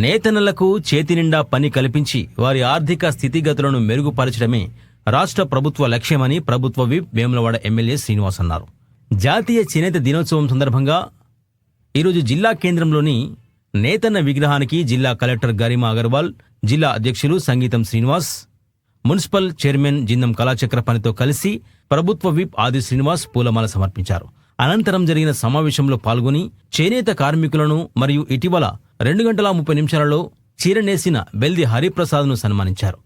నేతన్నలకు చేతినిండా పని కల్పించి వారి ఆర్థిక స్థితిగతులను మెరుగుపరచడమే రాష్ట్ర ప్రభుత్వ లక్ష్యమని ప్రభుత్వ విప్ వేములవాడ ఎమ్మెల్యే శ్రీనివాస్ అన్నారు. జాతీయ చేనేత దినోత్సవం సందర్భంగా ఈరోజు జిల్లా కేంద్రంలోని నేతన్న విగ్రహానికి జిల్లా కలెక్టర్ గరిమా అగర్వాల్, జిల్లా అధ్యక్షులు సంగీతం శ్రీనివాస్, మున్సిపల్ చైర్మన్ జిందం కళాచక్రపాణితో కలిసి ప్రభుత్వ విప్ ఆది శ్రీనివాస్ పూలమాల సమర్పించారు. అనంతరం జరిగిన సమావేశంలో పాల్గొని చేనేత కార్మికులను మరియు ఇటీవల 2 గంటల 30 నిమిషాలలో చీరనేసిన బెల్ది హరిప్రసాద్ను సన్మానించారు.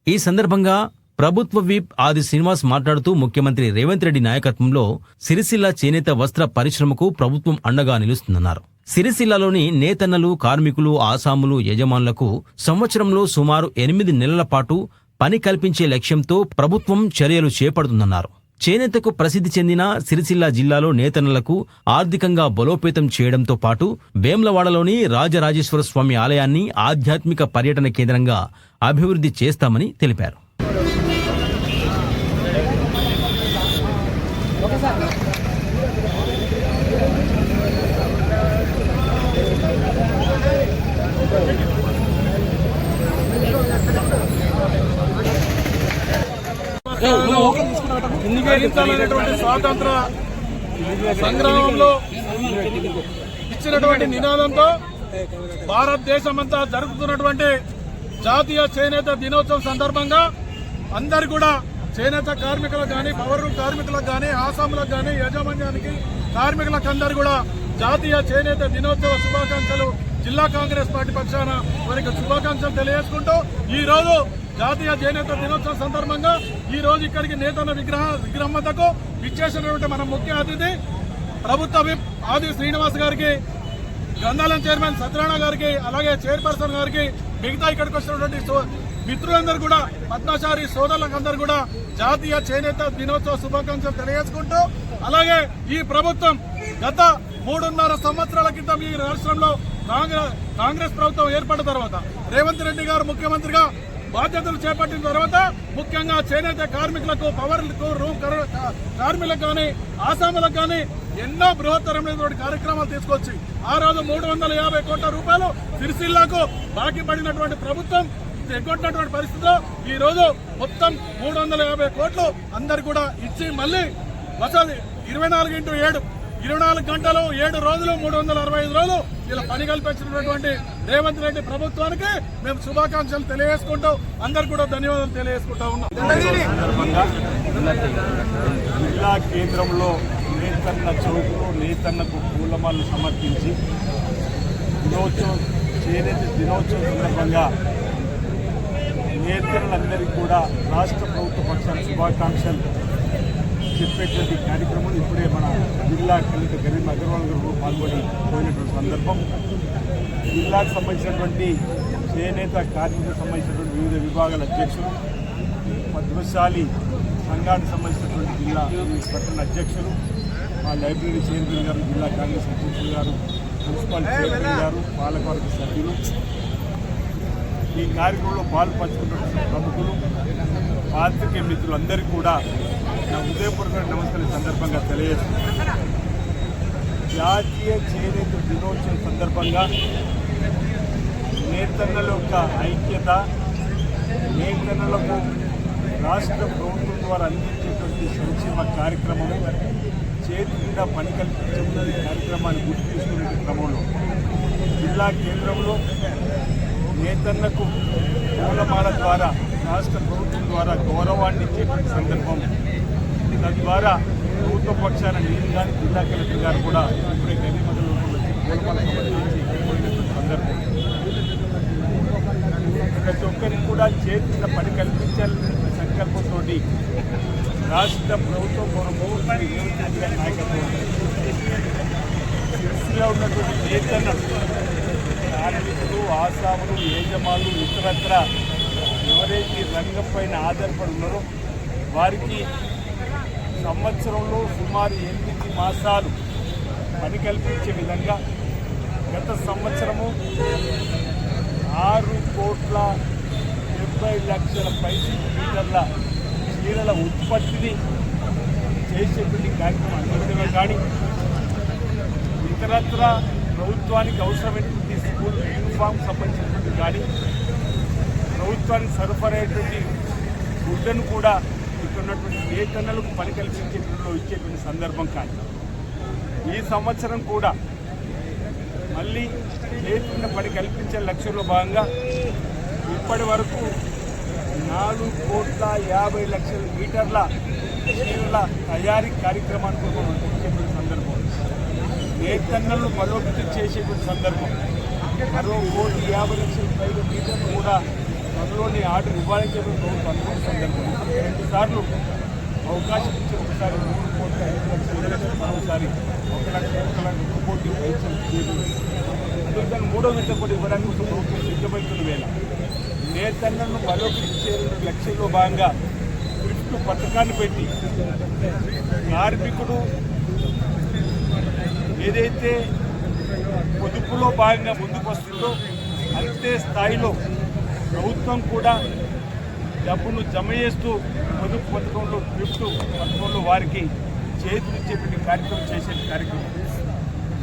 ఈ సందర్భంగా ప్రభుత్వ విప్ ఆది శ్రీనివాస్ మాట్లాడుతూ ముఖ్యమంత్రి రేవంత్ రెడ్డి నాయకత్వంలో సిరిసిల్ల చేనేత వస్త్ర పరిశ్రమకు ప్రభుత్వం అండగా నిలుస్తుందన్నారు. సిరిసిల్లలోని నేతన్నలు, కార్మికులు, ఆసాములు, యజమానులకు సంవత్సరంలో సుమారు 8 నెలల పాటు పని కల్పించే లక్ష్యంతో ప్రభుత్వం చర్యలు చేపడుతుందన్నారు. చేనేతకు ప్రసిద్ధి చెందిన సిరిసిల్ల జిల్లాలో నేతన్నలకు ఆర్థికంగా బలోపేతం చేయడంతో పాటు వేములవాడలోని రాజరాజేశ్వర స్వామి ఆలయాన్ని ఆధ్యాత్మిక పర్యటన కేంద్రంగా అభివృద్ధి చేస్తామని తెలిపారు. స్వాతంత్ర సంగ్రామంలో ఇచ్చినటువంటి నినాదంతో భారతదేశమంతా జరుగుతున్నటువంటి జాతీయ చేనేత దినోత్సవం సందర్భంగా అందరు కూడా చేనేత కార్మికులకు కానీ, పవర్ కార్మికులకు కానీ, ఆసాములకు కానీ, యాజమాన్యానికి, కార్మికులకు అందరూ కూడా జాతీయ చేనేత దినోత్సవ శుభాకాంక్షలు జిల్లా కాంగ్రెస్ పార్టీ పక్షాన వారికి శుభాకాంక్షలు తెలియజేసుకుంటూ ఈ రోజు జాతీయ చేనేత దినోత్సవం సందర్భంగా ఈ రోజు ఇక్కడికి నేతన్న విగ్రహం వద్దకు విచ్చేసినటువంటి మన ముఖ్య అతిథి ప్రభుత్వ విప్ ఆది శ్రీనివాస్ గారికి, గ్రంథాలయం చైర్మన్ సత్యనారాయణ గారికి, అలాగే చైర్పర్సన్ గారికి, మిగతా ఇక్కడికి వచ్చినటువంటి మిత్రులందరూ కూడా, పద్మశారి సోదరులందరూ కూడా జాతీయ చేనేత దినోత్సవ శుభాకాంక్షలు తెలియజేసుకుంటూ, అలాగే ఈ ప్రభుత్వం గత 3.5 సంవత్సరాల క్రితం ఈ రాష్ట్రంలో కాంగ్రెస్ ప్రభుత్వం ఏర్పడిన తర్వాత రేవంత్ రెడ్డి గారు ముఖ్యమంత్రిగా బాధ్యతలు చేపట్టిన తర్వాత ముఖ్యంగా చేనేత కార్మికులకు, పవర్లకు, రూమ్ కార్మికులకు కానీ, ఆసాములకు కానీ ఎన్నో బృహత్తరమైనటువంటి కార్యక్రమాలు తీసుకొచ్చి ఆ రోజు 350 కోట్ల రూపాయలు సిరిసిల్లాకు బాకీ పడినటువంటి ప్రభుత్వం ఎగ్గొట్టినటువంటి పరిస్థితిలో ఈ రోజు మొత్తం 350 కోట్లు అందరు కూడా ఇచ్చి మళ్ళీ వసతి 24x7 24 గంటలు 7 రోజులు 365 రోజులు ఇలా పని కల్పించినటువంటి రేవంత్ రెడ్డి ప్రభుత్వానికి మేము శుభాకాంక్షలు తెలియజేసుకుంటూ అందరు కూడా ధన్యవాదాలు తెలియజేసుకుంటా ఉన్నాం. జిల్లా కేంద్రంలో నేతన్న చౌక్లో నేతన్నకు పూలమాలను సమర్పించి చేనేత దినోత్సవం సందర్భంగా నేతలందరికీ కూడా రాష్ట్ర ప్రభుత్వ పక్షాన శుభాకాంక్షలు చెప్పేటువంటి కార్యక్రమం ఇప్పుడే మన జిల్లా కలెక్టర్ గరిమా అగర్వాల్ గారు పాల్గొని పోయినటువంటి సందర్భం. జిల్లాకు సంబంధించినటువంటి చేనేత కార్మికులకు సంబంధించినటువంటి వివిధ విభాగాల అధ్యక్షులు, పద్మశాలి సంఘానికి సంబంధించినటువంటి జిల్లా పట్టణ అధ్యక్షులు, మా లైబ్రరీ చైర్మన్ గారు, జిల్లా కాంగ్రెస్ అధ్యక్షులు గారు, మున్సిపల్ చైర్మన్ గారు, పాలకవర్గ సభ్యులు, ఈ కార్యక్రమంలో పాల్పంచుకున్నటువంటి ప్రముఖులు, పాత్రికేయ మిత్రులందరికీ కూడా నా హృదయపూర్వక నమస్కారం సందర్భంగా తెలియజేస్తున్నాను. జాతీయ చేనేత దినోత్సవం సందర్భంగా నేతన్నల యొక్క ఐక్యత, నేతన్నలకు రాష్ట్ర ప్రభుత్వం ద్వారా అందించేటువంటి సంక్షేమ కార్యక్రమము, చేతి మీద పని కల్పించే కార్యక్రమాన్ని గుర్తు తీసుకునే క్రమంలో జిల్లా కేంద్రంలో నేతన్నకు పూలమాల ద్వారా రాష్ట్ర ప్రభుత్వం ద్వారా గౌరవాన్ని ఇచ్చేటువంటి సందర్భం. తద్వారా ప్రభుత్వ పక్షాన నేను కానీ జిల్లా కలెక్టర్ గారు కూడా ఇప్పుడే గరిమలో వచ్చి పూలమాల సమర్పించి సందర్భం. ప్రతి ఒక్కరికి కూడా చేతిలో పని కల్పించాలనే సంకల్పంతో రాష్ట్ర ప్రభుత్వం ముఖ్యమంత్రి రేవంత్ రెడ్డి గారి నాయకత్వం సిరిసిలో ఉన్నటువంటి నేతన్న కార్మికులు, ఆసాములు, యజమానులు, ఇతరత్ర ఎవరైతే రంగం పైన ఆధారపడి ఉన్నారో వారికి సంవత్సరంలో సుమారు 8 మాసాలు పని కల్పించే విధంగా గత సంవత్సరము 6,70,00,000 మీటర్ల చీరల ఉత్పత్తిని చేసేటువంటి కార్యక్రమం అందించడమే కానీ ఇతరత్ర ప్రభుత్వానికి అవసరమైనటువంటి స్కూల్ యూనిఫామ్ సంబంధించినటువంటి కానీ ప్రభుత్వానికి సరఫరా అయ్యేటువంటి గుడ్డను కూడా ఇక్కడ ఉన్నటువంటి నేతన్నలకు పని కల్పించేట్లో ఇచ్చేటువంటి సందర్భం కానీ ఈ సంవత్సరం కూడా మళ్ళీ చేతున్న పని కల్పించే లక్ష్యంలో భాగంగా ఇప్పటి వరకు 4,50,00,000 మీటర్ల చీరల తయారీ కార్యక్రమానికి మనం ఇచ్చేటువంటి సందర్భం, నేతన్నలు బలోపేతం చేసేటువంటి సందర్భం, 6,50,00,000 పైగా మీటర్లు కూడా త్వరలోని ఆర్డర్ ఇవ్వాలని అనుకున్న సందర్భం. 2 సార్లు అవకాశం ఇచ్చి ఒకసారి 3,5,00,000 మరోసారి 1,00,000 కోట్లు అందుకని 3వ విడత కూడా ఇవ్వడానికి కోసం ప్రభుత్వం సిద్ధమవుతున్న వేళ నేతన్నలను బలోపేతం చేయడం లక్ష్యంలో భాగంగా థ్రిఫ్ట్ పథకాన్ని పెట్టి కార్మికుడు ఏదైతే పొదుపులో భాగంగా ముందుకు వస్తుందో అంతే స్థాయిలో ప్రభుత్వం కూడా డబ్బును జమ చేస్తూ పొదుపు పథకంలో థ్రిఫ్ట్ పథకంలో వారికి చేతులిచ్చేటువంటి కార్యక్రమం చేసే కార్యక్రమం,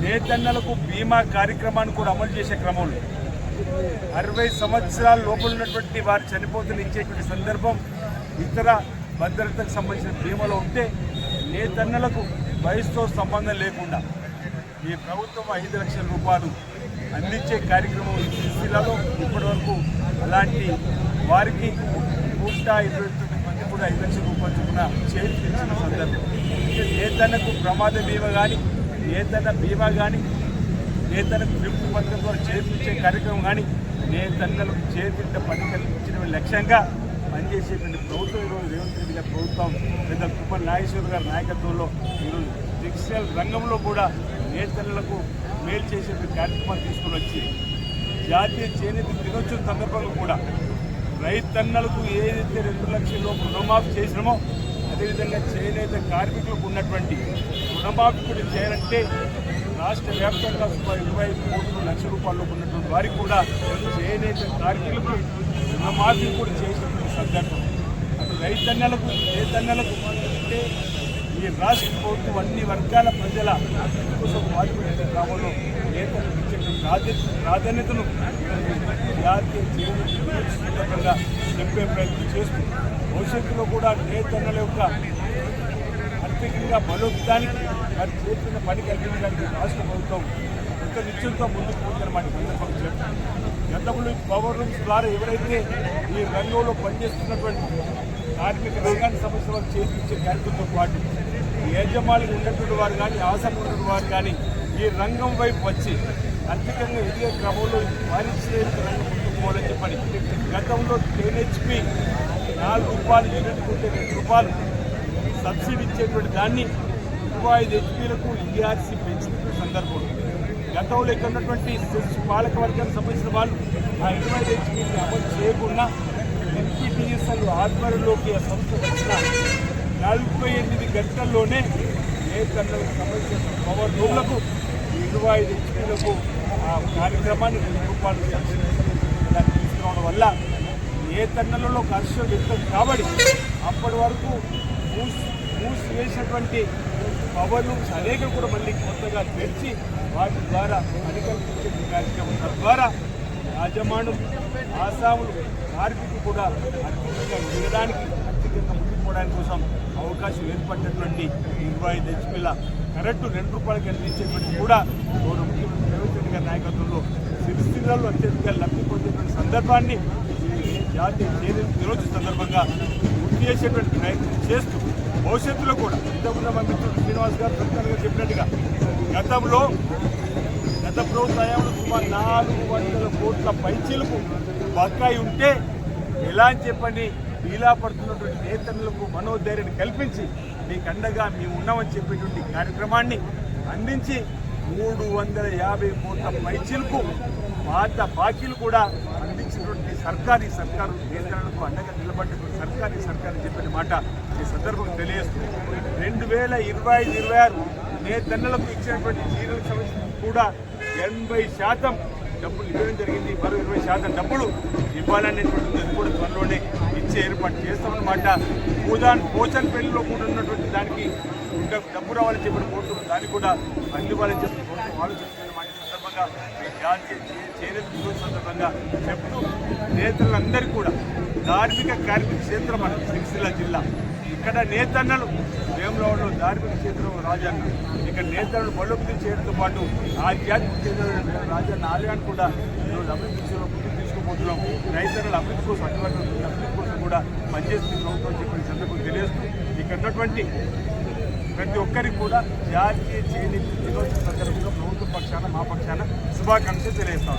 నేతన్నలకు బీమా కార్యక్రమాన్ని కూడా అమలు చేసే క్రమంలో 60 సంవత్సరాల లోపల ఉన్నటువంటి వారు చనిపోతున్న ఇచ్చేటువంటి సందర్భం ఇతర భద్రతకు సంబంధించిన బీమాలో ఉంటే నేతన్నలకు వయసుతో సంబంధం లేకుండా ఈ ప్రభుత్వం 5 లక్షల రూపాయలు అందించే కార్యక్రమం ఈ సిరిసిల్లలో ఇప్పటివరకు అలాంటి వారికి 129 మంది కూడా 5 లక్షల రూపాయలు చొప్పున చేయించిన సందర్భం. నేతన్నకు ప్రమాద బీమా కానీ నేతన్న బీమా కానీ నేతన్నకు థ్రిఫ్ట్ పథకం ద్వారా చేయించే కార్యక్రమం కానీ నేతన్నలకు చేతింట పని కల్పించడం లక్ష్యంగా పనిచేసేటువంటి ప్రభుత్వం ఈరోజు రేవంత్ రెడ్డి గారి ప్రభుత్వం పెద్ద కుప్పల నాగేశ్వర గారి నాయకత్వంలో ఈరోజు టెక్స్టైల్ రంగంలో కూడా నేతన్నలకు మేలు చేసేటువంటి కార్యక్రమాలు తీసుకుని వచ్చి జాతీయ చేనేత దినోత్సవం సందర్భంగా కూడా రైతన్నలకు ఏదైతే 2 లక్షల లోపు రుణమాఫీ చేసినామో అదేవిధంగా చేనేత కార్మికులకు ఉన్నటువంటి రుణమాఫీ కూడా చేయాలంటే రాష్ట్ర వ్యాప్తంగా 25 లక్షల రూపాయలు ఉన్నటువంటి వారికి కూడా చేనేత కార్మికులకు రుణమాఫీ కూడా చేసినటువంటి సందర్భం. అటు రైతన్నలకు నేతన్నలకు అంటే ఈ రాష్ట్ర ప్రభుత్వం అన్ని వర్గాల ప్రజల కోసం పాటుపడే క్రమంలో నేతలకు ఇచ్చేటువంటి ప్రాధాన్యతను జాతీయ చేనేత సందర్భంగా చెప్పే ప్రయత్నం చేస్తూ భవిష్యత్తులో కూడా నేతన్నల యొక్క ఆర్థికంగా బలోపేతానికి వారి చేతున్న పని కల్పించడానికి రాష్ట్ర ప్రభుత్వం ఎంత నిశ్చయంతో ముందుకు పోతుందన్నమాట సందర్భం చెప్తాను. గతంలో పవర్ రూమ్స్ ద్వారా ఎవరైతే ఈ రంగంలో పనిచేస్తున్నటువంటి కార్మిక రంగానికి సంబంధించిన వారు చేయించే కార్యక్రమంతో పాటు యజమానులు ఉన్నటువంటి వారు కానీ ఆసక్తి ఉన్నటువంటి వారు కానీ ఈ రంగం వైపు వచ్చి ఆర్థికంగా ఎదిగే క్రమంలో పారిశ్రామిక రంగం ముందుకు పోవాలని చెప్పని గతంలో 10 HP 4 రూపాయలు యూనిట్కు ఉంటే 2 రూపాయలు సబ్సిడీ ఇచ్చేటువంటి దాన్ని 25 HPలకు ERC పెంచినటువంటి సందర్భం. గతంలో ఇక్కడ ఉన్నటువంటి పాలక వర్గానికి సంబంధించిన వాళ్ళు ఆ 25 HPని అమలు చేయకుండా NPTESL ఆధ్వర్యంలోకి ఆ సంస్థ వచ్చిన 48 గంటల్లోనే నేతన్నలకు సంబంధించిన పవర్ రూమ్లకు 25 HPలకు ఆ కార్యక్రమాన్ని 2 రూపాయలు సబ్సిడీ తీసుకురావడం వల్ల నేతన్నలలో హర్షం వ్యక్తం కాబట్టి అప్పటి వరకు మూసివేసినటువంటి పవర్ రూమ్స్ అనేకలు కూడా మళ్ళీ కొత్తగా తెచ్చి వాటి ద్వారా పని కల్పించే కార్యక్రమం తద్వారా యాజమానులు ఆసాములు కార్మికులు కూడా ఆర్థికంగా ఎదగడానికి ఆర్థికంగా ముందుకోవడానికి కోసం అవకాశం ఏర్పడినటువంటి 25 HPల కరెంటు 2 రూపాయలకి అందించేటువంటి కూడా గౌరవ ముఖ్యమంత్రి రేవంత్ రెడ్డి గారి నాయకత్వంలో సిరిసిల్లలో అత్యధికంగా లబ్ధి పొందేటువంటి సందర్భాన్ని జాతీయ చేనేత దినోత్సవం సందర్భంగా గుర్తు చేసేటువంటి ప్రయత్నం చేస్తూ భవిష్యత్తులో కూడా ఇంతకుముందు మా మిత్రుడు శ్రీనివాస్ గారు ప్రకటనగా చెప్పినట్టుగా గతంలో గత ప్రభుత్వ హయాంలో సుమారు 400 కోట్ల పైచీలకు బకాయి ఉంటే ఎలా అని చెప్పని ఇలా పడుతున్నటువంటి నేతలకు మనోధైర్యాన్ని కల్పించి మీకు అండగా మేము ఉన్నామని చెప్పేటువంటి కార్యక్రమాన్ని అందించి 350 కోట్ల పైచీలకు పాత బాకీలు కూడా అందించినటువంటి సర్కారు నేతలకు అండగా నిలబడ్డటువంటి సర్కారు చెప్పిన మాట ఈ సందర్భంగా తెలియజేస్తుంది. 2025-26 నేతన్నలకు ఇచ్చినటువంటి చీరలకు సంబంధించి కూడా 80% డబ్బులు ఇవ్వడం జరిగింది. మరో 20% డబ్బులు ఇవ్వాలనేటువంటిది అది కూడా త్వరలోనే ఇచ్చే ఏర్పాటు చేస్తామన్నమాట. పోచన్ పెళ్లిలో కూడా ఉన్నటువంటి దానికి డబ్బు రావాలని చెప్పిన కోర్టు దానికి కూడా అందివ్వాలని చెప్పి కోర్టు ఆలోచిస్తున్న మాట సందర్భంగా సందర్భంగా ఈ జాతీయ చేనేత దినోత్సవం సందర్భంగా చెప్తూ నేతలందరికీ కూడా ధార్మిక కార్మిక క్షేత్రం మన సిరిసిల్ల జిల్లా. ఇక్కడ నేతన్నలు వేములవాడలో ధార్మిక క్షేత్రం రాజన్న, ఇక్కడ నేతలను బలోపేతం చేయడంతో పాటు ఆధ్యాత్మిక క్షేత్రం రాజన్న ఆలయాన్ని కూడా ఈరోజు అభివృద్ధి తీసుకుపోతున్నాం. రైతుల అభివృద్ధి కోసం అటువంటి అభివృద్ధి కోసం కూడా పనిచేస్తుంది ప్రభుత్వం చెప్పిన సందర్భం తెలియజేస్తూ ఇక్కడ ఉన్నటువంటి ప్రతి ఒక్కరికి కూడా జాతీయ చేనేత దినోత్సవం సందర్భంగా ప్రభుత్వ పక్షాన మా పక్షాన శుభాకాంక్షలు తెలియజేస్తాం.